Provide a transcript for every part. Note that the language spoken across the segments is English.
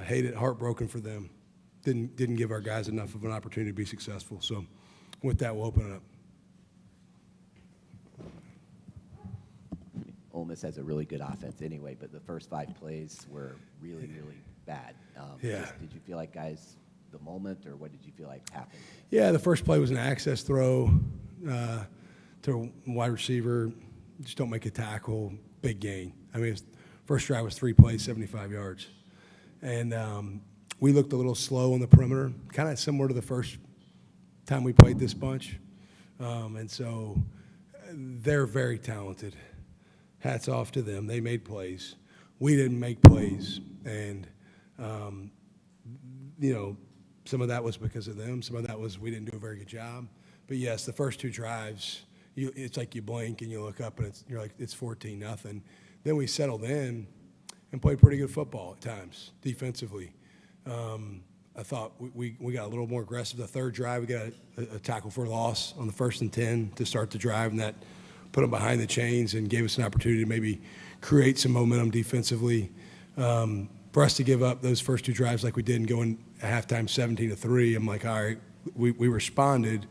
hated, heartbroken for them. Didn't give our guys enough of an opportunity to be successful. So with that, we'll open it up. Ole Miss has a really good offense anyway, but the first 5 plays were really, really bad. Did you feel like guys, the moment, or what did you feel like happened? Yeah, the first play was an access throw to a wide receiver. Just don't make a tackle, big gain. I mean, first drive was 3 plays, 75 yards. And we looked a little slow on the perimeter, kind of similar to the first time we played this bunch. And so they're very talented. Hats off to them. They made plays. We didn't make plays. And, some of that was because of them. Some of that was we didn't do a very good job. But, yes, the first 2 drives, it's like you blink and you look up and you're like, it's 14-0. Then we settled in and played pretty good football at times defensively. I thought we got a little more aggressive. The third drive, we got a tackle for a loss on the 1st and 10 to start the drive, and that put them behind the chains and gave us an opportunity to maybe create some momentum defensively. For us to give up those first 2 drives like we did and go in at halftime 17-3, I'm like, all right, we responded,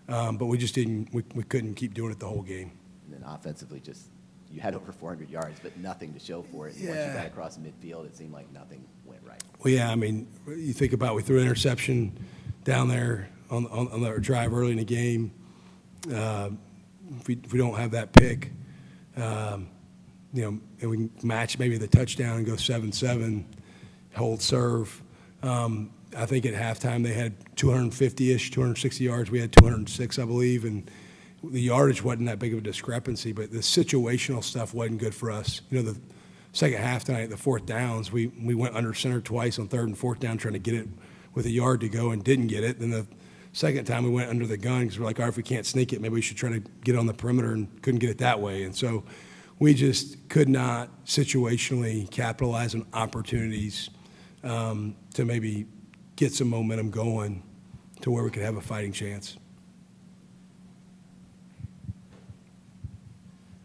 but we just didn't. We couldn't keep doing it the whole game. And then offensively, just you had over 400 yards, but nothing to show for it. Yeah. Once you got across midfield, it seemed like nothing went right. Well, yeah, I mean, you think about we threw an interception down there on the drive early in the game. If we don't have that pick, and we match maybe the touchdown and go 7-7, hold serve. I think at halftime they had 250-ish, 260 yards. We had 206, I believe, and the yardage wasn't that big of a discrepancy, but the situational stuff wasn't good for us. The second half tonight, the 4th downs, we went under center twice on 3rd and 4th down trying to get it with a yard to go and didn't get it. Then the second time we went under the gun because we're like, all right, if we can't sneak it, maybe we should try to get on the perimeter, and couldn't get it that way. And so we just could not situationally capitalize on opportunities to maybe get some momentum going to where we could have a fighting chance.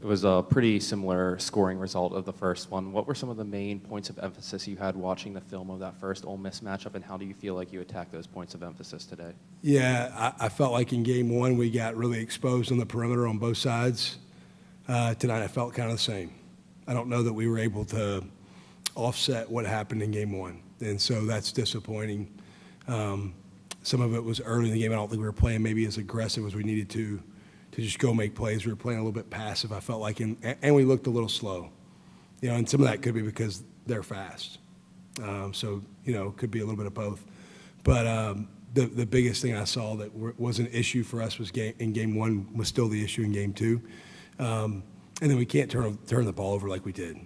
It was a pretty similar scoring result of the first one. What were some of the main points of emphasis you had watching the film of that first Ole Miss matchup, and how do you feel like you attacked those points of emphasis today? Yeah, I felt like in game 1 we got really exposed on the perimeter on both sides. Tonight I felt kind of the same. I don't know that we were able to offset what happened in game 1, and so that's disappointing. Some of it was early in the game. I don't think we were playing maybe as aggressive as we needed to just go make plays. We were playing a little bit passive, I felt like, and we looked a little slow. And some of that could be because they're fast. So, it could be a little bit of both. But the biggest thing I saw that was an issue for us was in game 1 was still the issue in game 2. And then we can't turn the ball over like we did.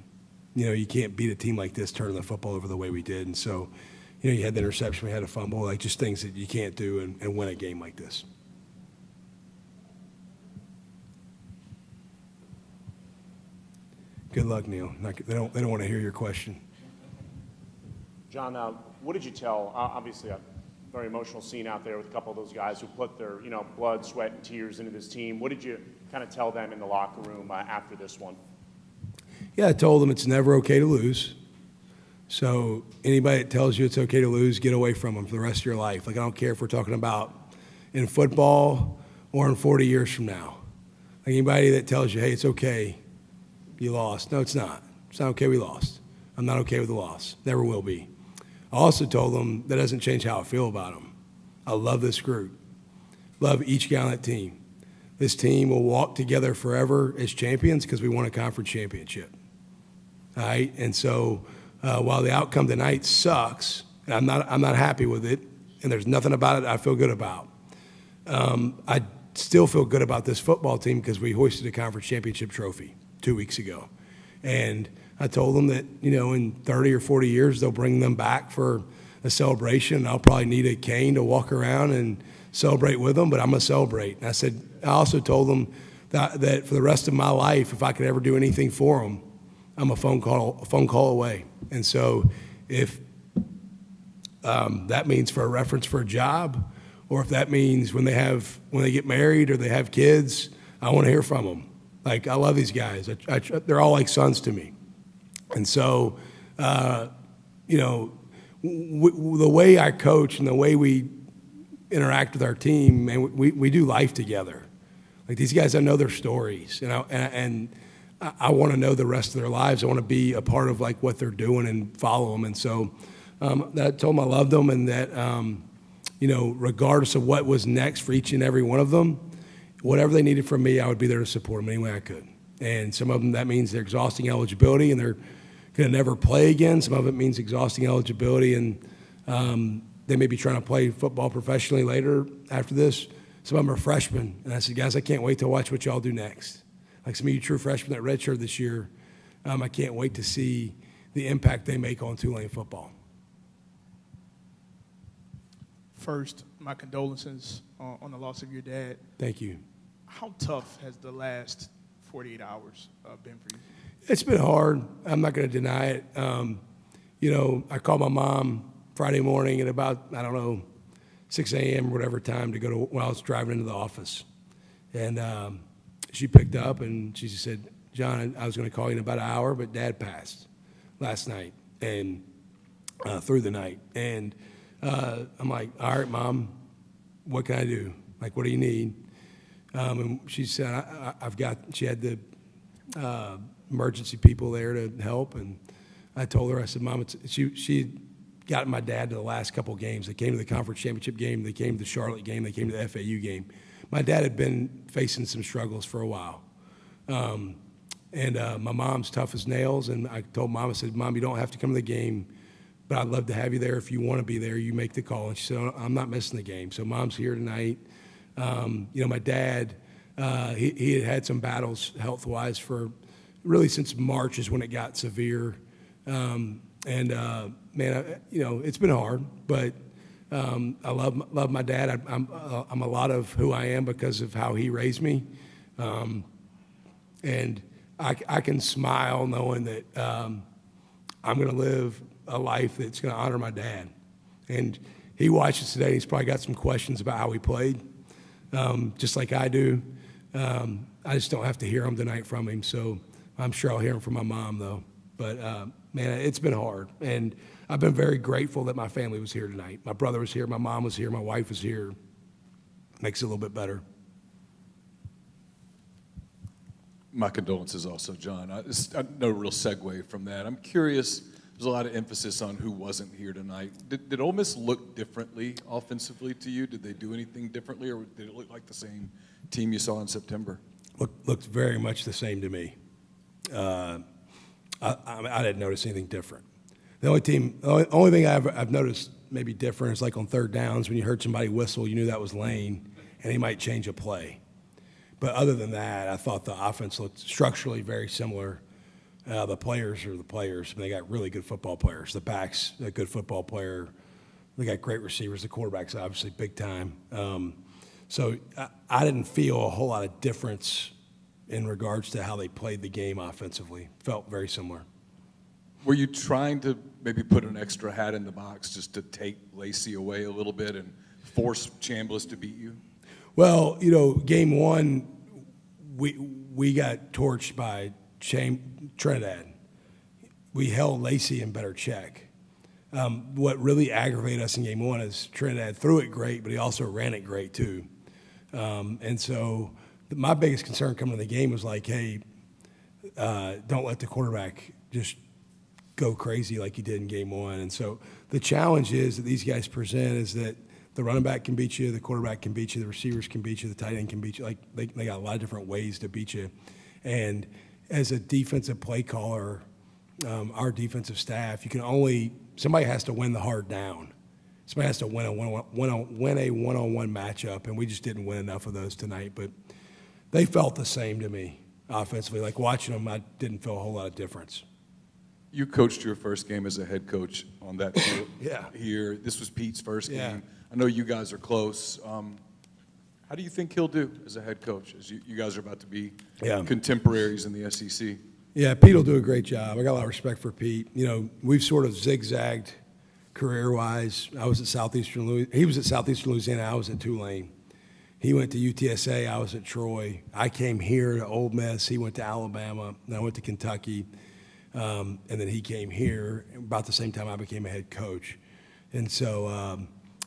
You can't beat a team like this turning the football over the way we did. And so, you had the interception, we had a fumble, like just things that you can't do and win a game like this. Good luck, Neil. They don't want to hear your question. John, what did you tell? Obviously, a very emotional scene out there with a couple of those guys who put their blood, sweat, and tears into this team. What did you kind of tell them in the locker room after this one? Yeah, I told them it's never okay to lose. So anybody that tells you it's okay to lose, get away from them for the rest of your life. Like, I don't care if we're talking about in football or in 40 years from now. Like, anybody that tells you, hey, it's okay, you lost. No, it's not. It's not okay we lost. I'm not okay with the loss. Never will be. I also told them that doesn't change how I feel about them. I love this group. Love each guy on that team. This team will walk together forever as champions because we won a conference championship. All right? And so while the outcome tonight sucks, and I'm not happy with it, and there's nothing about it I feel good about, I still feel good about this football team because we hoisted a conference championship trophy 2 weeks ago. And I told them that, in 30 or 40 years, they'll bring them back for a celebration. I'll probably need a cane to walk around and celebrate with them, but I'm going to celebrate. And I also told them that for the rest of my life, if I could ever do anything for them, I'm a phone call away. And so if that means for a reference for a job, or if that means when they get married or they have kids, I want to hear from them. Like, I love these guys. They're all like sons to me. And so, the way I coach and the way we interact with our team, man, we do life together. Like these guys, I know their stories, and I want to know the rest of their lives. I want to be a part of like what they're doing and follow them. And so I told them I loved them, and that regardless of what was next for each and every one of them, whatever they needed from me, I would be there to support them any way I could. And some of them, that means they're exhausting eligibility and they're going to never play again. Some of it means exhausting eligibility and they may be trying to play football professionally later after this. Some of them are freshmen. And I said, guys, I can't wait to watch what y'all do next. Like some of you true freshmen that redshirt this year, I can't wait to see the impact they make on Tulane football. First, my condolences on the loss of your dad. Thank you. How tough has the last 48 hours been for you? It's been hard. I'm not going to deny it. I called my mom Friday morning at about, 6 a.m. or whatever time to go to when I was driving into the office. And she picked up and she just said, John, I was going to call you in about an hour, but Dad passed last night and through the night. And I'm like, all right, Mom, what can I do? Like, what do you need? And she said, she had the emergency people there to help. And I told her, I said, Mom, she got my dad to the last couple games. They came to the conference championship game. They came to the Charlotte game. They came to the FAU game. My dad had been facing some struggles for a while. My mom's tough as nails. And I told Mom, I said, Mom, you don't have to come to the game, but I'd love to have you there. If you want to be there, you make the call. And she said, I'm not missing the game. So Mom's here tonight. My dad, he had some battles health-wise for really since March is when it got severe. It's been hard, but I love my dad. I'm a lot of who I am because of how he raised me. And I can smile knowing that I'm going to live a life that's going to honor my dad. And he watches today. He's probably got some questions about how we played, just like I do. I just don't have to hear them tonight from him. So I'm sure I'll hear them from my mom, though. But, it's been hard. And I've been very grateful that my family was here tonight. My brother was here. My mom was here. My wife was here. Makes it a little bit better. My condolences also, John. No real segue from that. I'm curious, there's a lot of emphasis on who wasn't here tonight. Did Ole Miss look differently offensively to you? Did they do anything differently, or did it look like the same team you saw in September? Looked very much the same to me. I didn't notice anything different. The only thing I've noticed maybe different is like on third downs when you heard somebody whistle, you knew that was Lane, and he might change a play. But other than that, I thought the offense looked structurally very similar. The players are the players. They got really good football players. The back's a good football player. They got great receivers. The quarterback's obviously big time. So I didn't feel a whole lot of difference in regards to how they played the game offensively. Felt very similar. Were you trying to maybe put an extra hat in the box just to take Lacey away a little bit and force Chambliss to beat you? Well, game one, we got torched by Trinidad. We held Lacey in better check. What really aggravated us in game one is Trinidad threw it great, but he also ran it great too. And so my biggest concern coming to the game was like, hey, don't let the quarterback just go crazy like he did in game one. And so the challenge is that these guys present is that the running back can beat you, the quarterback can beat you, the receivers can beat you, the tight end can beat you. Like they got a lot of different ways to beat you. And as a defensive play caller, our defensive staff, somebody has to win the hard down. Somebody has to win a one-on-one matchup, and we just didn't win enough of those tonight. But they felt the same to me offensively. Like watching them, I didn't feel a whole lot of difference. You coached your first game as a head coach on that field here. This was Pete's first game. I know you guys are close. How do you think he'll do as a head coach, as you guys are about to be contemporaries in the SEC? Yeah, Pete will do a great job. I got a lot of respect for Pete. We've sort of zigzagged career-wise. He was at Southeastern Louisiana. I was at Tulane. He went to UTSA. I was at Troy. I came here to Ole Miss. He went to Alabama. And I went to Kentucky. And then he came here about the same time I became a head coach. And so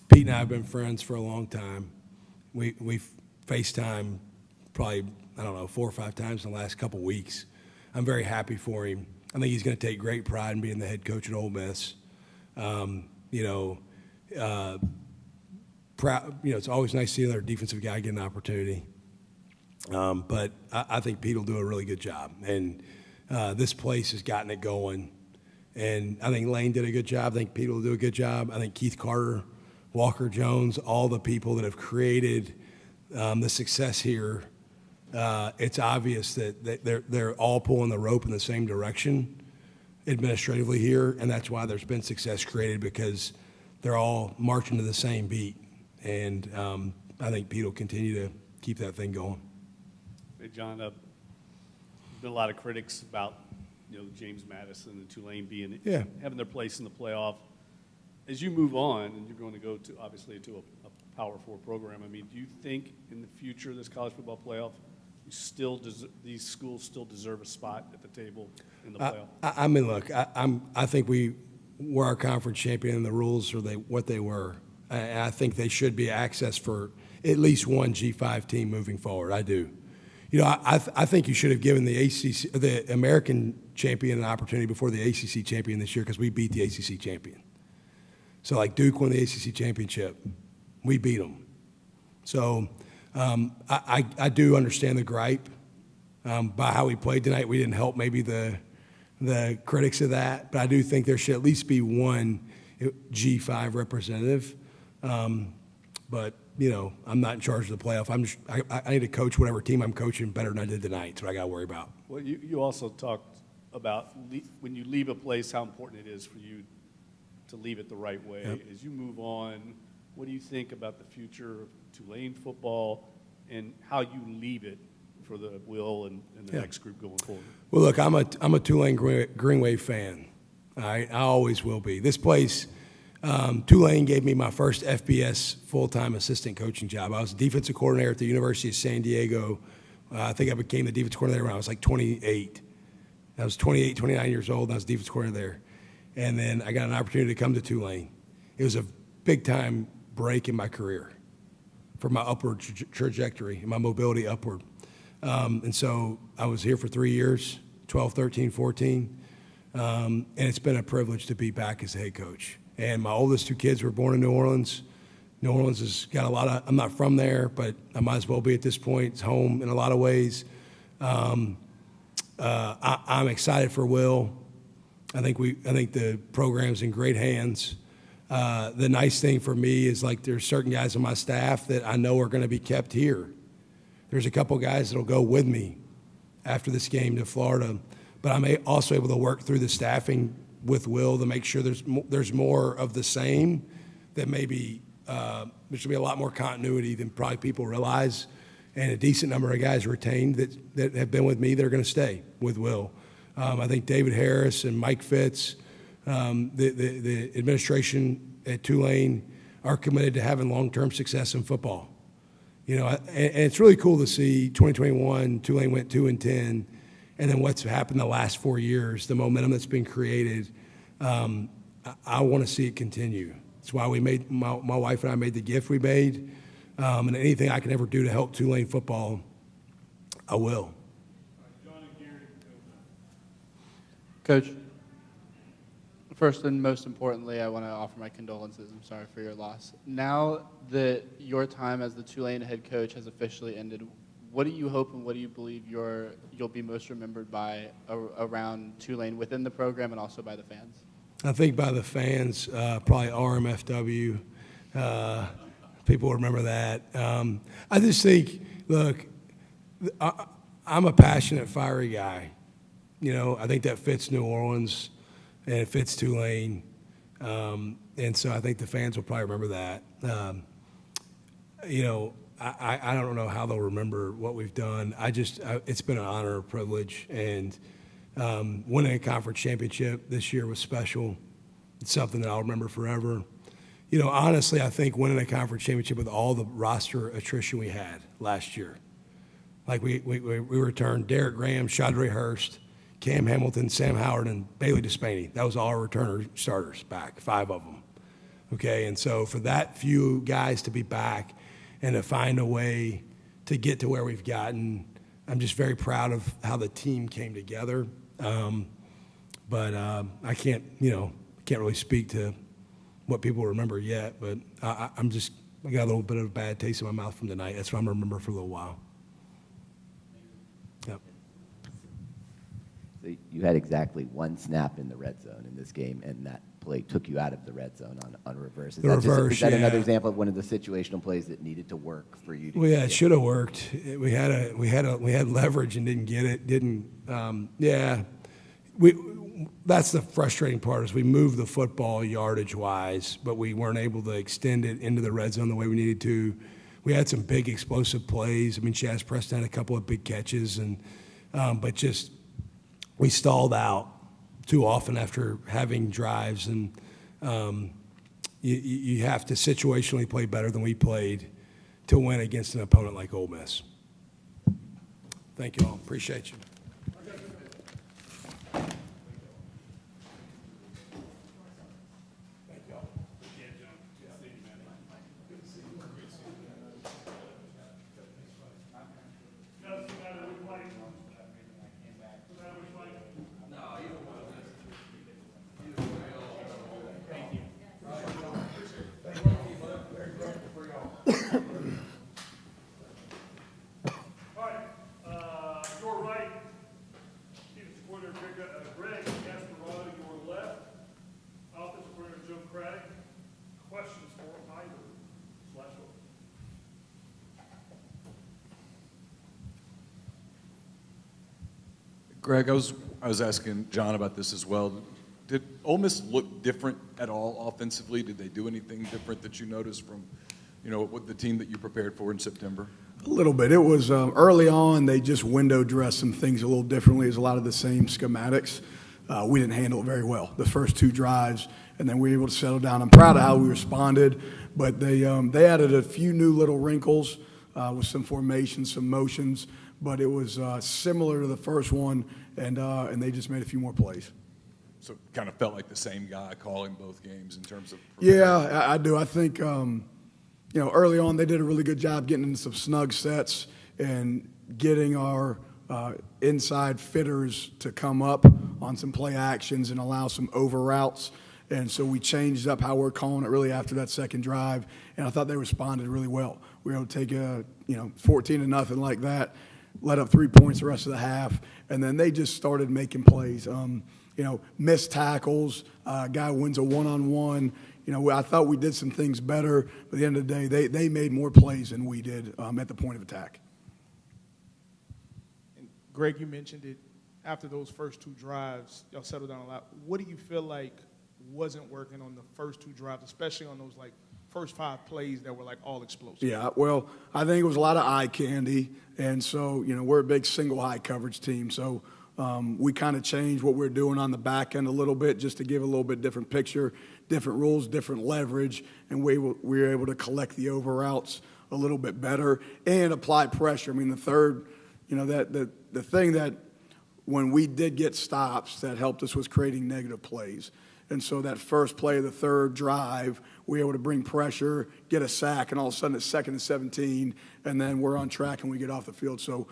Pete and I have been friends for a long time. We FaceTime probably, I don't know, 4 or 5 times in the last couple weeks. I'm very happy for him. I think he's going to take great pride in being the head coach at Ole Miss. It's always nice seeing our defensive guy get an opportunity. But I think Pete will do a really good job. And this place has gotten it going. And I think Lane did a good job. I think Pete will do a good job. I think Keith Carter, Walker Jones, all the people that have created the success here, it's obvious that they're all pulling the rope in the same direction administratively here, and that's why there's been success created, because they're all marching to the same beat. And I think Pete will continue to keep that thing going. Hey, John, there's been a lot of critics about James Madison and Tulane having their place in the playoff. As you move on, and you're going to go to obviously to a Power 4 program, I mean, do you think in the future of this college football playoff, these schools still deserve a spot at the table in the playoff? I mean, look, I think we were our conference champion, and the rules are what they were. And I think they should be access for at least one G5 team moving forward. I do. I think you should have given the American champion an opportunity before the ACC champion this year, because we beat the ACC champion. So like Duke won the ACC championship, we beat them. So I do understand the gripe by how we played tonight. We didn't help maybe the critics of that, but I do think there should at least be one G5 representative. But I'm not in charge of the playoff. I need to coach whatever team I'm coaching better than I did tonight. That's what I got to worry about. Well, you also talked about when you leave a place, how important it is for you to leave it the right way. Yep. As you move on, what do you think about the future of Tulane football and how you leave it for the Will and the next group going forward? Well, look, I'm a Tulane Green Wave fan. All right, I always will be. This place, Tulane gave me my first FBS full-time assistant coaching job. I was a defensive coordinator at the University of San Diego. I think I became the defensive coordinator when I was like 28. I was 28, 29 years old, and I was defensive coordinator there. And then I got an opportunity to come to Tulane. It was a big-time break in my career for my upward trajectory and my mobility upward. And so I was here for 3 years, 12, 13, 14. And it's been a privilege to be back as a head coach. And my oldest 2 kids were born in New Orleans. New Orleans has got a lot of – I'm not from there, but I might as well be at this point. It's home in a lot of ways. I'm excited for Will. I think the program's in great hands. The nice thing for me is, like, there's certain guys on my staff that I know are going to be kept here. There's a couple guys that'll go with me after this game to Florida, but I'm also able to work through the staffing with Will to make sure there's more of the same, that maybe there should be a lot more continuity than probably people realize, and a decent number of guys retained that have been with me that are going to stay with Will. I think David Harris and Mike Fitz, the administration at Tulane, are committed to having long-term success in football. And it's really cool to see 2021, Tulane went 2-10, and then what's happened the last 4 years, the momentum that's been created. I want to see it continue. That's why we made my wife and I made the gift we made, and anything I can ever do to help Tulane football, I will. Coach, first and most importantly, I want to offer my condolences. I'm sorry for your loss. Now that your time as the Tulane head coach has officially ended, what do you hope and what do you believe you'll be most remembered by around Tulane within the program and also by the fans? I think by the fans, probably RMFW. People remember that. I just think, look, I'm a passionate, fiery guy. I think that fits New Orleans and it fits Tulane. And so I think the fans will probably remember that. I don't know how they'll remember what we've done. It's been an honor, a privilege, and winning a conference championship this year was special. It's something that I'll remember forever. Honestly, I think winning a conference championship with all the roster attrition we had last year, like we returned Derek Graham, Shadre Hurst, Cam Hamilton, Sam Howard, and Bailey Despaney. That was all our returner starters back, 5 of them. Okay, and so for that few guys to be back and to find a way to get to where we've gotten, I'm just very proud of how the team came together. But I can't really speak to what people remember yet. But I got a little bit of a bad taste in my mouth from tonight. That's what I'm going to remember for a little while. Yep. So you had exactly one snap in the red zone in this game, and that play took you out of the red zone on reverse. Is that another example of one of the situational plays that needed to work for you? Well, yeah, it should have worked. We had leverage and didn't get it. That's the frustrating part is we moved the football yardage-wise, but we weren't able to extend it into the red zone the way we needed to. We had some big explosive plays. I mean, Chaz Preston had a couple of big catches, but just we stalled out too often after having drives, and you have to situationally play better than we played to win against an opponent like Ole Miss. Thank you all. Appreciate you. Greg, I was asking John about this as well. Did Ole Miss look different at all offensively? Did they do anything different that you noticed from, what the team that you prepared for in September? A little bit. It was early on. They just window dressed some things a little differently. It's a lot of the same schematics. We didn't handle it very well the first two drives, and then we were able to settle down. I'm proud of how we responded, but they added a few new little wrinkles with some formations, some motions. But it was similar to the first one, and they just made a few more plays. So it kind of felt like the same guy calling both games in terms of. Yeah, I do. I think early on they did a really good job getting into some snug sets and getting our inside fitters to come up on some play actions and allow some over routes. And so we changed up how we're calling it really after that second drive, and I thought they responded really well. We were able to take 14-0 like that. Let up 3 points the rest of the half, and then they just started making plays. Missed tackles, guy wins a one-on-one. I thought we did some things better, but at the end of the day, they made more plays than we did at the point of attack. And Greg, you mentioned it. After those first two drives, y'all settled down a lot. What do you feel like wasn't working on the first two drives, especially on those first 5 plays that were all explosive? Yeah, well, I think it was a lot of eye candy, and so we're a big single high coverage team, so we kind of changed what we're doing on the back end a little bit just to give a little bit different picture, different rules, different leverage, and we were able to collect the over routes a little bit better and apply pressure. I mean, the third, the thing that when we did get stops that helped us was creating negative plays. And so that first play of the third drive, we were able to bring pressure, get a sack, and all of a sudden it's 2nd and 17, and then we're on track and we get off the field. So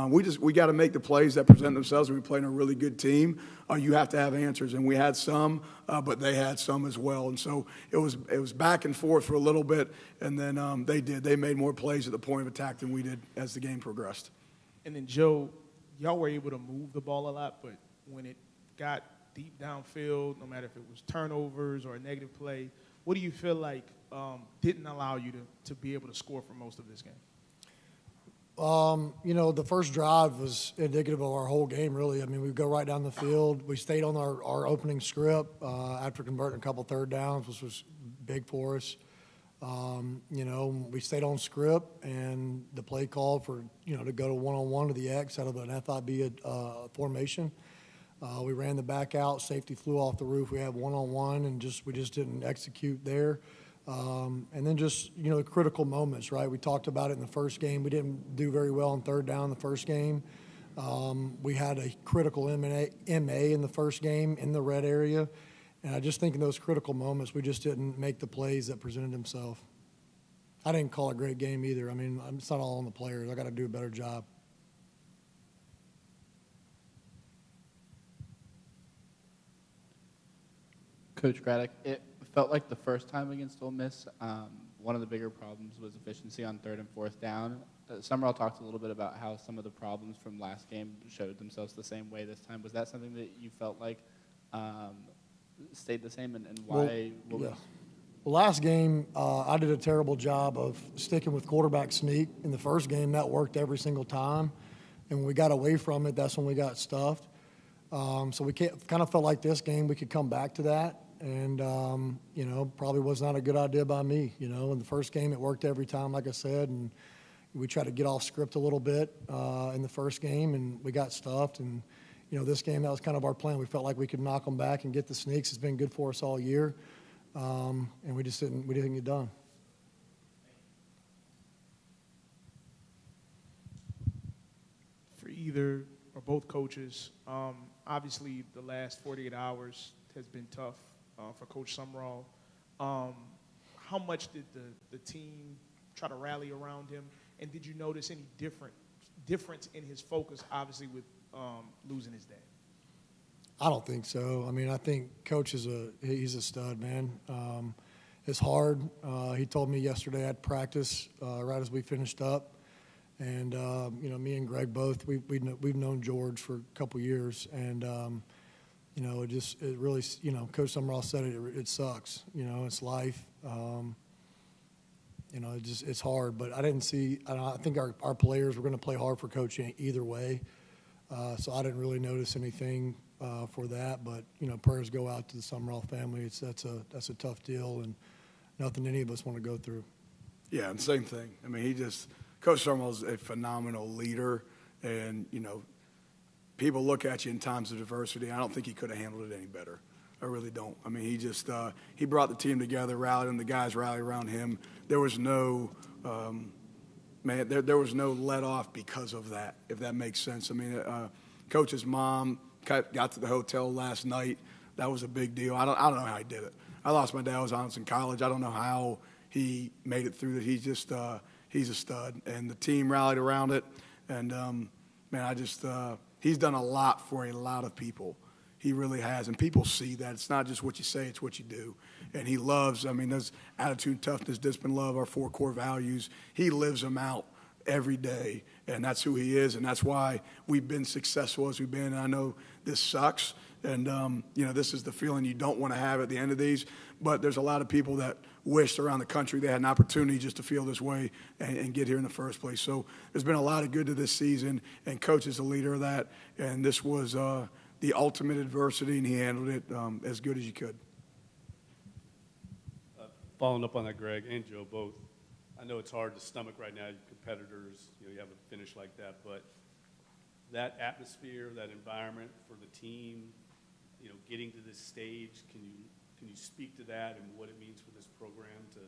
we got to make the plays that present themselves. When we play in a really good team, you have to have answers, and we had some, but they had some as well. And so it was back and forth for a little bit, and then they made more plays at the point of attack than we did as the game progressed. And then Joe, y'all were able to move the ball a lot, but when it got deep downfield, no matter if it was turnovers or a negative play, what do you feel like didn't allow you to be able to score for most of this game? The first drive was indicative of our whole game, really. I mean, we go right down the field. We stayed on our opening script after converting a couple third downs, which was big for us. We stayed on script, and the play called for, to go to one-on-one to the X out of an FIB formation. We ran the back out, safety flew off the roof. We had one-on-one, and we just didn't execute there. And then just, critical moments, right? We talked about it in the first game. We didn't do very well on third down in the first game. We had a critical MA in the first game in the red area. And I just think in those critical moments, we just didn't make the plays that presented themselves. I didn't call a great game either. I mean, it's not all on the players. I got to do a better job. Coach Craddock, it felt like the first time against Ole Miss, one of the bigger problems was efficiency on 3rd and 4th down. Summerall talked a little bit about how some of the problems from last game showed themselves the same way this time. Was that something that you felt like stayed the same, and why? Well, last game, I did a terrible job of sticking with quarterback sneak. In the first game, that worked every single time. And when we got away from it, that's when we got stuffed. So we kind of felt like this game we could come back to that. And, probably was not a good idea by me. In the first game, it worked every time, like I said. And we tried to get off script a little bit in the first game, and we got stuffed. And, this game, that was kind of our plan. We felt like we could knock them back and get the sneaks. It's been good for us all year. And we didn't get done. For either or both coaches, obviously the last 48 hours has been tough for Coach Summerall. How much did the team try to rally around him, and did you notice any difference in his focus, obviously with losing his dad? I don't think so. I mean, I think Coach he's a stud, man. It's hard. He told me yesterday at practice right as we finished up, and me and Greg both we've known George for a couple years, and it really Coach Summerall said it sucks. It's life. It's hard, but I think our players were going to play hard for Coach either way. So I didn't really notice anything for that, but prayers go out to the Summerall family. That's a tough deal, and nothing any of us want to go through. Yeah, and same thing. I mean, Coach Summerall's a phenomenal leader, and people look at you in times of adversity. I don't think he could have handled it any better. I really don't. I mean, he brought the team together, rallied, and the guys rallied around him. There was no there was no let off because of that, if that makes sense. I mean, Coach's mom got to the hotel last night. That was a big deal. I don't know how he did it. I lost my dad. I was in college. I don't know how he made it through that. He's a stud, and the team rallied around it. And he's done a lot for a lot of people. He really has, and people see that. It's not just what you say, it's what you do. And he loves, there's attitude, toughness, discipline, love, our 4 core values. He lives them out every day, and that's who he is, and that's why we've been successful as we've been. And I know this sucks, and, this is the feeling you don't want to have at the end of these, but there's a lot of people that wished around the country they had an opportunity just to feel this way and get here in the first place. So there's been a lot of good to this season, and Coach is the leader of that, and this was the ultimate adversity, and he handled it as good as you could. Following up on that, Greg and Joe both, I know it's hard to stomach right now, your competitors, you have a finish like that, but that atmosphere, that environment for the team, getting to this stage, can you speak to that and what it means for this program to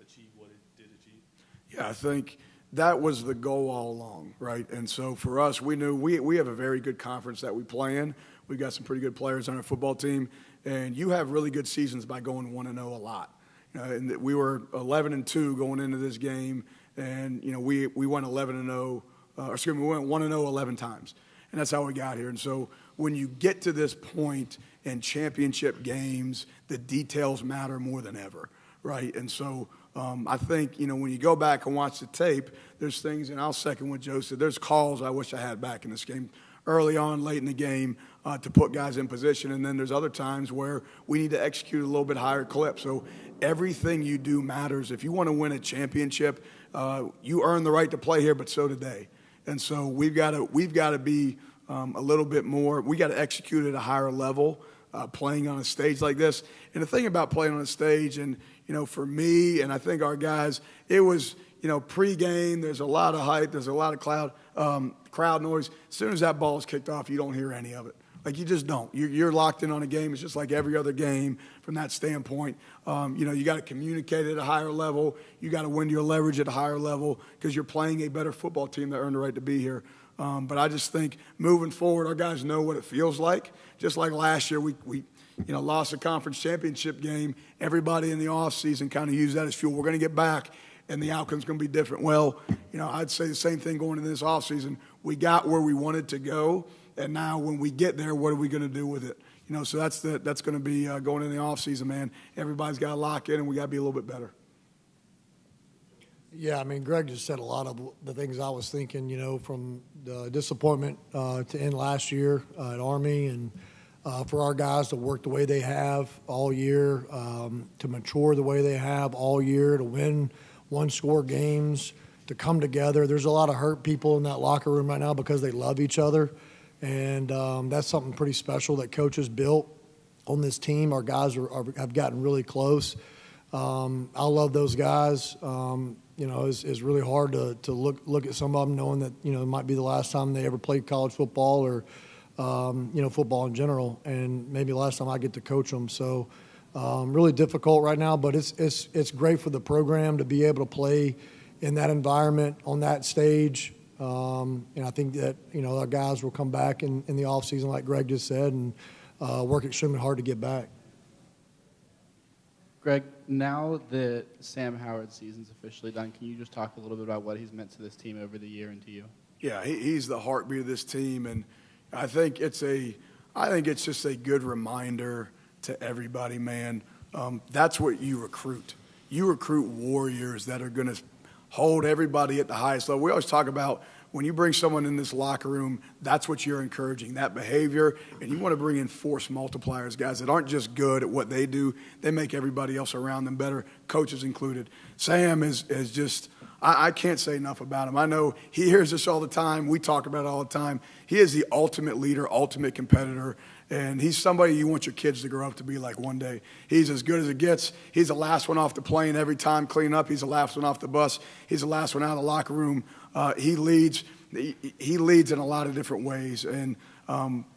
achieve what it did achieve? Yeah, I think that was the goal all along, right? And so for us, we knew we have a very good conference that we play in. We've got some pretty good players on our football team, and you have really good seasons by going 1-0 a lot. And we were 11-2 going into this game, and we went 11-0. We went 1-0 11 times, and that's how we got here. And so when you get to this point in championship games, the details matter more than ever, right? And so I think when you go back and watch the tape, there's things, and I'll second what Joe said. There's calls I wish I had back in this game, early on, late in the game, to put guys in position. And then there's other times where we need to execute a little bit higher clip. So everything you do matters. If you want to win a championship, you earn the right to play here, but so did they. And so we've got to be a little bit more. We got to execute at a higher level, playing on a stage like this. And the thing about playing on a stage, and for me, and I think our guys, it was pregame. There's a lot of hype. There's a lot of crowd noise. As soon as that ball is kicked off, you don't hear any of it. Like, you just don't. You're locked in on a game. It's just like every other game from that standpoint. You got to communicate at a higher level. You got to win your leverage at a higher level because you're playing a better football team that earned the right to be here. But I just think moving forward, our guys know what it feels like. Just like last year, we lost a conference championship game. Everybody in the offseason kind of used that as fuel. We're going to get back, and the outcome's going to be different. Well, I'd say the same thing going into this offseason. We got where we wanted to go, and now when we get there, what are we going to do with it? So that's going to be going into the offseason, man. Everybody's got to lock in, and we got to be a little bit better. Yeah, I mean, Greg just said a lot of the things I was thinking, from the disappointment to end last year at Army, and for our guys to work the way they have all year, to mature the way they have all year, to win one-score games, to come together. There's a lot of hurt people in that locker room right now because they love each other, and that's something pretty special that coaches built on this team. Our guys have gotten really close. I love those guys. It's really hard to look at some of them knowing that, it might be the last time they ever played college football or, football in general, and maybe the last time I get to coach them. So really difficult right now, but it's great for the program to be able to play in that environment on that stage. And I think that, our guys will come back in the offseason, like Greg just said, and work extremely hard to get back. Greg, now that Sam Howard's season's officially done, can you just talk a little bit about what he's meant to this team over the year and to you? Yeah, he's the heartbeat of this team, and I think it's just a good reminder to everybody, man. That's what you recruit. You recruit warriors that are going to hold everybody at the highest level. We always talk about when you bring someone in this locker room, that's what you're encouraging, that behavior, and you want to bring in force multipliers, guys that aren't just good at what they do. They make everybody else around them better, coaches included. Sam is just – I can't say enough about him. I know he hears this all the time. We talk about it all the time. He is the ultimate leader, ultimate competitor, and he's somebody you want your kids to grow up to be like one day. He's as good as it gets. He's the last one off the plane every time, clean up. He's the last one off the bus. He's the last one out of the locker room. He leads in a lot of different ways, and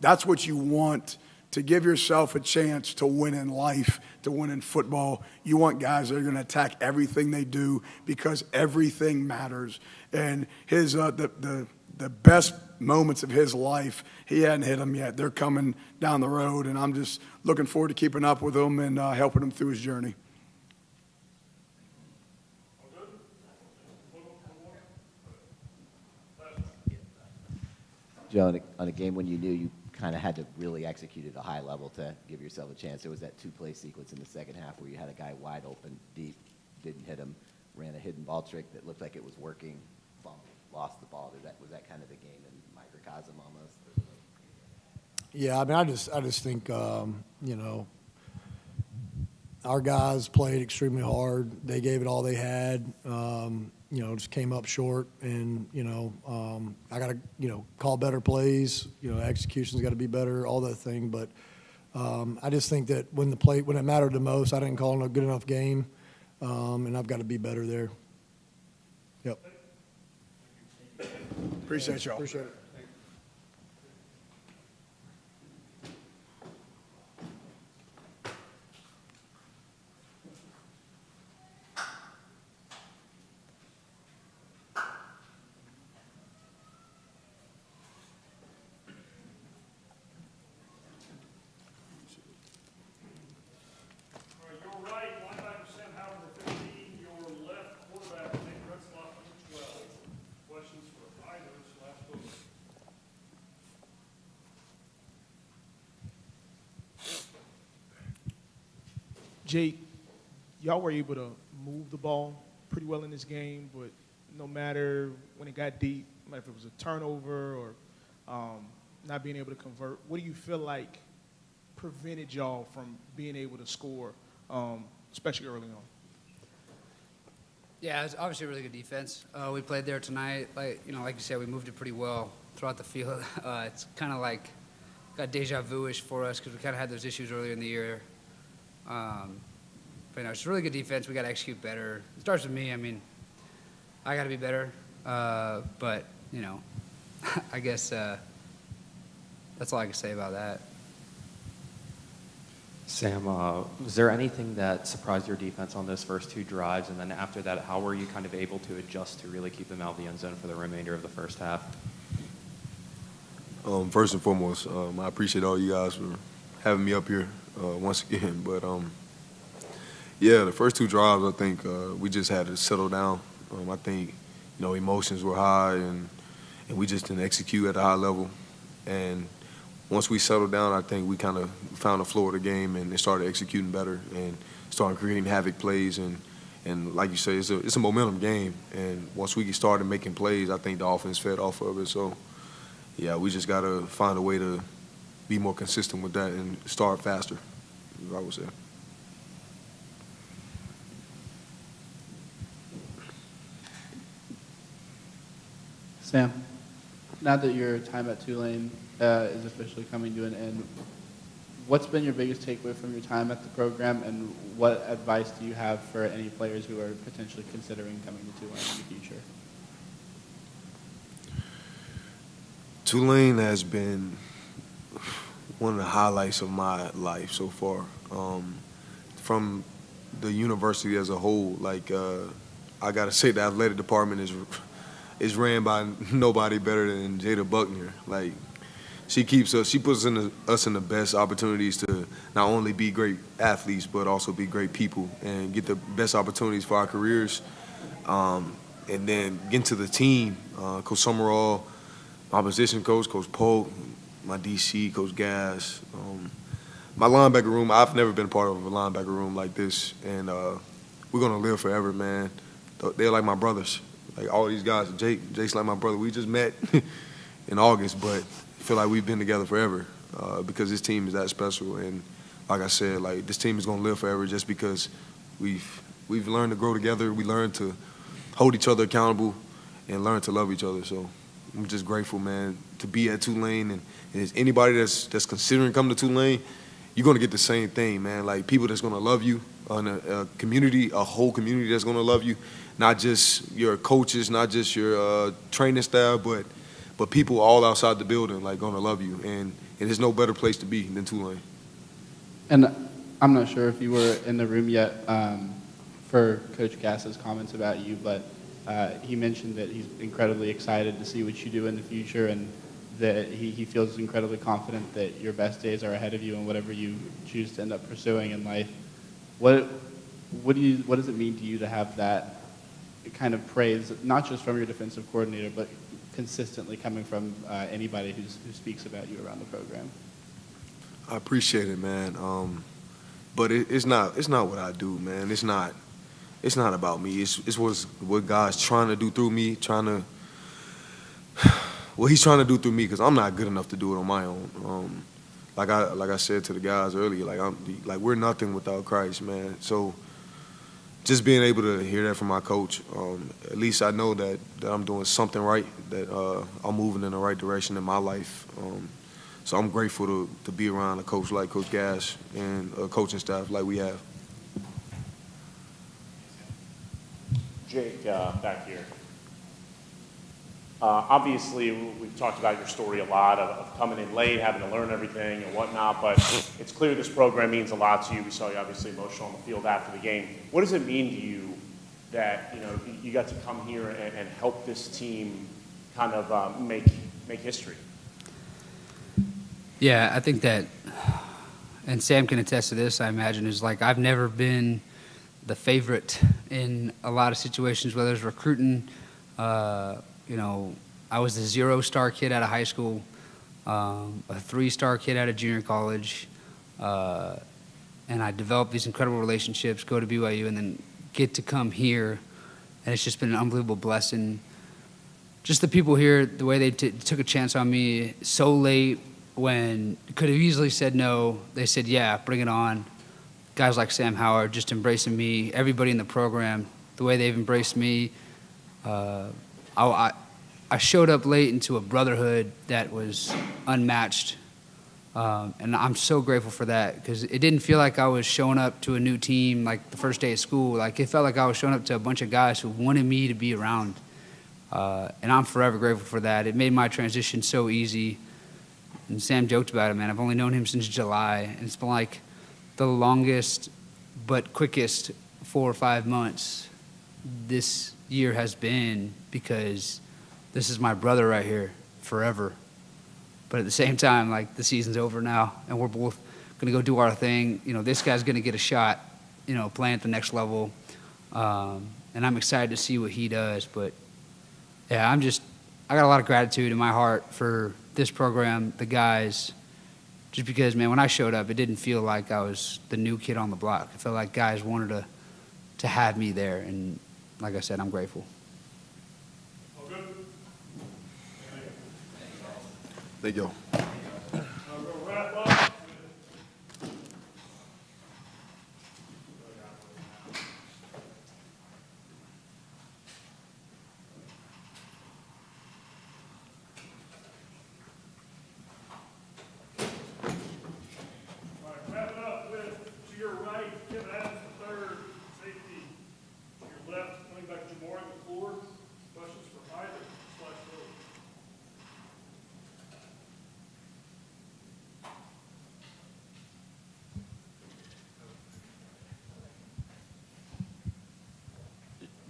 that's what you want to give yourself a chance to win in life, to win in football. You want guys that are going to attack everything they do because everything matters. And his the best moments of his life, he hadn't hit them yet. They're coming down the road, and I'm just looking forward to keeping up with him and helping him through his journey. Joe, on a game when you knew you kind of had to really execute at a high level to give yourself a chance, there was that two-play sequence in the second half where you had a guy wide open, deep, didn't hit him, ran a hidden ball trick that looked like it was working, fumbled, lost the ball. Was that kind of the game in microcosm almost? Yeah, I mean, I just think, our guys played extremely hard. They gave it all they had. Just came up short, and I got to call better plays. Execution's got to be better, all that thing. But I just think that when it mattered the most, I didn't call a good enough game, and I've got to be better there. Yep. Appreciate y'all. Appreciate it. Jake, y'all were able to move the ball pretty well in this game, but no matter when it got deep, like if it was a turnover or not being able to convert, what do you feel like prevented y'all from being able to score, especially early on? Yeah, it's obviously a really good defense. We played there tonight. Like you said, we moved it pretty well throughout the field. It's kind of like got deja vu-ish for us because we kind of had those issues earlier in the year. But it's a really good defense. We got to execute better. It starts with me. I mean, I got to be better. But I guess that's all I can say about that. Sam, was there anything that surprised your defense on those first two drives? And then after that, how were you kind of able to adjust to really keep them out of the end zone for the remainder of the first half? First and foremost, I appreciate all you guys for having me up here. once again. But yeah, the first 2 drives, I think we just had to settle down. I think emotions were high, and we just didn't execute at a high level. And once we settled down, I think we kind of found the flow of the game and started executing better and started creating havoc plays. And like you say, it's a momentum game. And once we started making plays, I think the offense fed off of it. So, yeah, we just got to find a way to be more consistent with that and start faster, I would say. Sam, now that your time at Tulane is officially coming to an end, what's been your biggest takeaway from your time at the program, and what advice do you have for any players who are potentially considering coming to Tulane in the future? Tulane has been one of the highlights of my life so far. From the university as a whole, I got to say the athletic department is ran by nobody better than Jada Buckner. She puts us in the best opportunities to not only be great athletes, but also be great people and get the best opportunities for our careers. And then get into the team, Coach Summerall, my position coach, Coach Polk, my DC, Coach Gass. My linebacker room, I've never been part of a linebacker room like this, and we're going to live forever, man. They're like my brothers. All these guys, Jake's like my brother. We just met in August, but I feel like we've been together forever because this team is that special. And like I said, this team is going to live forever just because we've learned to grow together. We learned to hold each other accountable and learn to love each other. So I'm just grateful, man, to be at Tulane. And if anybody that's considering coming to Tulane, you're going to get the same thing, man. People that's going to love you, a community, a whole community that's going to love you, not just your coaches, not just your training staff, but people all outside the building, going to love you. And there's no better place to be than Tulane. And I'm not sure if you were in the room yet for Coach Gass's comments about you, but he mentioned that he's incredibly excited to see what you do in the future, and that he feels incredibly confident that your best days are ahead of you and whatever you choose to end up pursuing in life. What does it mean to you to have that kind of praise, not just from your defensive coordinator, but consistently coming from anybody who speaks about you around the program? I appreciate it, man. But it's not what I do, man. It's not about me. It's what God's trying to do through me, what he's trying to do through me, because I'm not good enough to do it on my own. Like I said to the guys earlier, we're nothing without Christ, man. So just being able to hear that from my coach, at least I know that I'm doing something right, that I'm moving in the right direction in my life. So I'm grateful to be around a coach like Coach Gass and a coaching staff like we have. Jake, back here. Obviously, we've talked about your story a lot of coming in late, having to learn everything and whatnot, but it's clear this program means a lot to you. We saw you obviously emotional on the field after the game. What does it mean to you that you got to come here and help this team kind of make history? Yeah, I think that, and Sam can attest to this, I imagine, is I've never been the favorite in a lot of situations, whether it's recruiting. I was a 0-star kid out of high school, a 3-star kid out of junior college, and I developed these incredible relationships, go to BYU, and then get to come here, and it's just been an unbelievable blessing. Just the people here, the way they took a chance on me so late when could have easily said no, they said, yeah, bring it on. Guys like Sam Howard just embracing me, everybody in the program, the way they've embraced me. I showed up late into a brotherhood that was unmatched, and I'm so grateful for that, because it didn't feel like I was showing up to a new team like the first day of school. It felt like I was showing up to a bunch of guys who wanted me to be around, and I'm forever grateful for that. It made my transition so easy, and Sam joked about it, man. I've only known him since July, and it's been the longest but quickest 4 or 5 months this year has been, because this is my brother right here forever. But at the same time, the season's over now, and we're both going to go do our thing. You know, this guy's going to get a shot, you know, playing at the next level. And I'm excited to see what he does. But, yeah, I got a lot of gratitude in my heart for this program, the guys, just because, man, when I showed up, it didn't feel like I was the new kid on the block. It felt like guys wanted to have me there. And like I said, I'm grateful. There you go.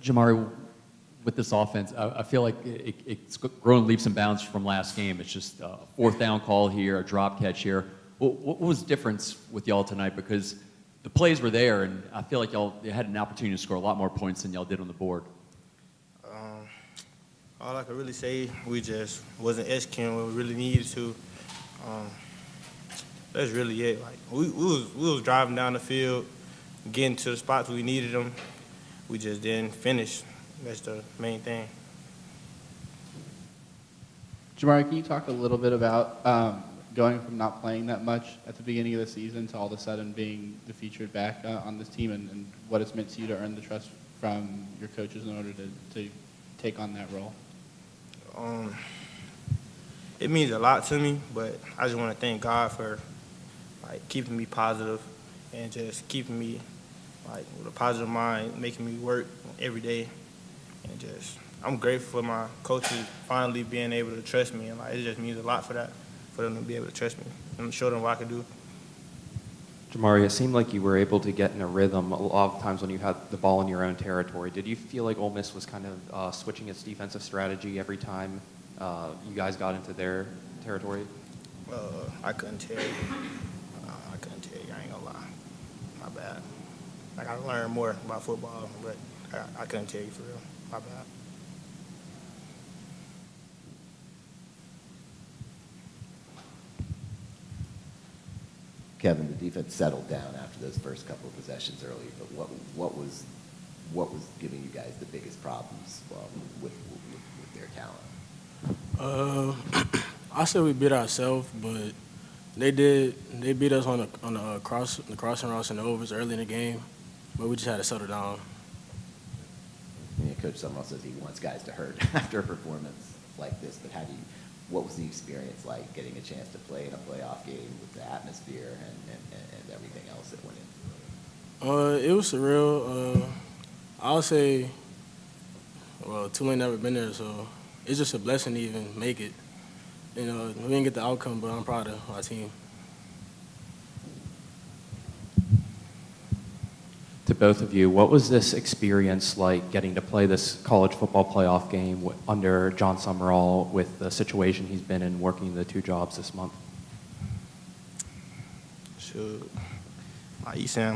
Jamari, with this offense, I feel like it's grown leaps and bounds from last game. It's just a fourth down call here, a drop catch here. What was the difference with y'all tonight? Because the plays were there, and I feel like y'all had an opportunity to score a lot more points than y'all did on the board. All I could really say, we just wasn't executing what we really needed to. That's really it. Like we was driving down the field, getting to the spots we needed them. We just didn't finish. That's the main thing. Jamari, can you talk a little bit about going from not playing that much at the beginning of the season to all of a sudden being the featured back on this team and what it's meant to you to earn the trust from your coaches in order to take on that role? It means a lot to me, but I just want to thank God for keeping me positive and just keeping me with a positive mind, making me work every day, and I'm grateful for my coaches finally being able to trust me, and it just means a lot for them to be able to trust me and show them what I can do. Jamari, it seemed like you were able to get in a rhythm a lot of times when you had the ball in your own territory. Did you feel like Ole Miss was kind of switching its defensive strategy every time you guys got into their territory? I couldn't tell you. I ain't gonna lie. My bad. I gotta learn more about football, but I couldn't tell you for real. My bad. Kevin, the defense settled down after those first couple of possessions early, but what was giving you guys the biggest problems with their talent? I said we beat ourselves, but they beat us on the crossing routes and the overs early in the game, but we just had to settle down. Yeah, Coach Summerall says he wants guys to hurt after a performance like this, but what was the experience like getting a chance to play in a playoff game with the atmosphere and everything else that went into it? It was surreal. I would say, Tulane never been there, so it's just a blessing to even make it. We didn't get the outcome, but I'm proud of our team. To both of you, what was this experience like getting to play this college football playoff game under John Summerall with the situation he's been in working the two jobs this month? Sure. You said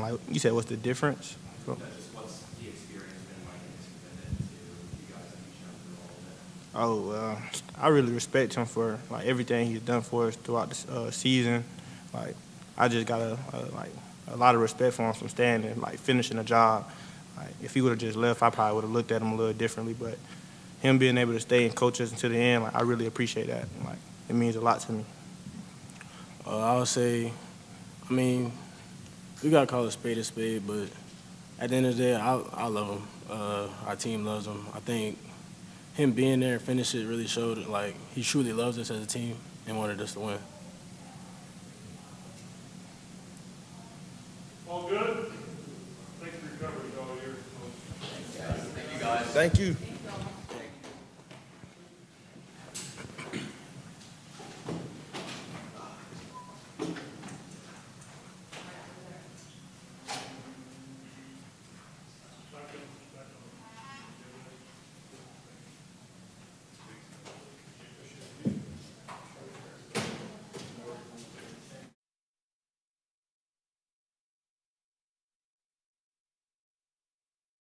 what's the difference? What's the experience been like in you guys have shown through all of it? I really respect him for everything he's done for us throughout the season. I just got a lot of respect for him from standing, finishing a job. If he would have just left, I probably would have looked at him a little differently. But him being able to stay and coach us until the end, I really appreciate that. It means a lot to me. I would say, we got to call a spade, but at the end of the day, I love him. Our team loves him. I think him being there and finishing it really showed he truly loves us as a team and wanted us to win. All good? Thanks for your coverage all year. Thank you, guys. Thank you.